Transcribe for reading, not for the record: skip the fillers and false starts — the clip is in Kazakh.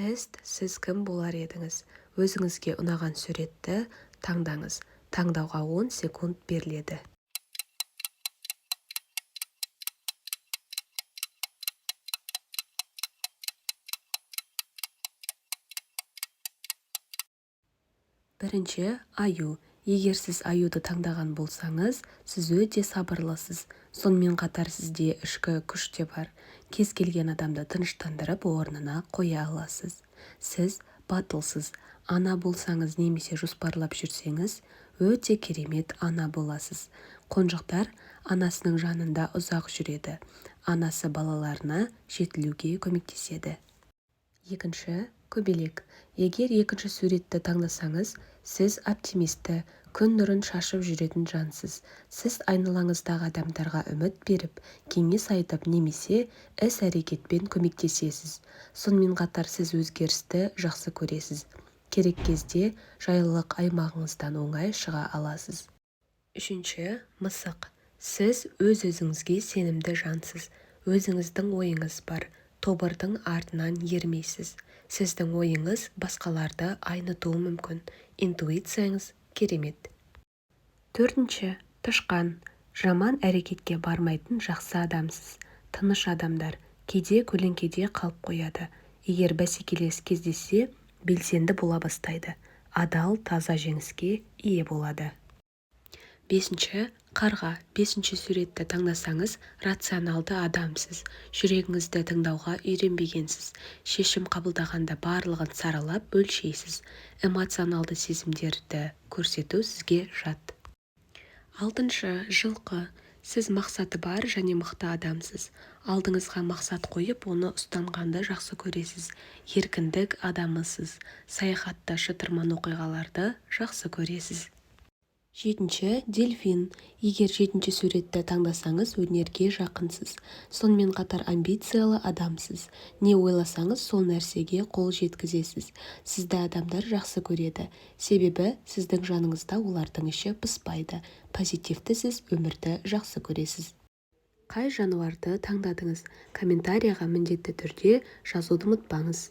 Тест: сіз кім болар едіңіз? Өзіңізге ұнаған суретті таңдаңыз. Таңдауға 10 секунд беріледі. Бірінші, аю. Егер сіз аюды таңдаған болсаңыз, сіз өте сабырлысыз. Сонымен қатар сізде ішкі күш те бар. Кез келген адамды тыныштандырып, орнына қоя аласыз. Сіз батылсыз. Ана болсаңыз немесе жоспарлап жүрсеңіз, өте керемет ана боласыз. Қонжықтар анасының жанында ұзақ жүреді. Анасы балаларына жетілуге көмектеседі. Екінші, көбелек. Егер екінші суретті таңдасаңыз, сіз оптимисті, күн нұрын шашып жүретін жансыз. Сіз айналаңыздағы адамдарға үміт беріп, кеңес айтып немесе іс-әрекетпен көмектесесіз. Сонымен қатар сіз өзгерісті жақсы көресіз. Керек кезде жайлылық аймағыңыздан оңай шыға аласыз. Үшінші, мысық. Сіз өз-өзіңізге сенімді жансыз. Өзіңіздің ойыңыз бар. Тобырдың артынан ермейсіз. Сіздің ойыңыз басқаларды айнытуы мүмкін. Интуицияңыз керемет. Төртінші, тышқан. Жаман әрекетке бармайтын жақсы адамсыз. Тыныш адамдар кейде көлеңкеде қалып қояды. Егер бәсекелес кездессе, белсенді бола бастайды. Адал, таза жеңіске ие болады. Бесінші, қарға. Бесінші суретті таңдасаңыз, рационалды адамсыз. Жүрегіңізді тыңдауға үйренбегенсіз. Шешім қабылдағанда барлығын саралап өлшейсіз. Эмоционалды сезімдерді көрсету сізге жат. Алтыншы, жылқы. Сіз мақсаты бар және мықты адамсыз. Алдыңызға мақсат қойып, оны ұстанғанды жақсы көресіз. Еркіндік адамысыз. Саяхатта шытырман оқиғаларды жақсы көресіз. Жетінші, дельфин. Егер жетінші суретті таңдасаңыз, өнерге жақынсыз. Сонымен қатар амбициялы адамсыз. Не ойласаңыз, сол нәрсеге қол жеткізесіз. Сізді адамдар жақсы көреді. Себебі сіздің жаныңызда олардың іші пыспайды. Позитивті сіз өмірді жақсы көресіз. Қай жануарды таңдадыңыз? Комментарияға міндетті түрде жазуды ұмытпаңыз.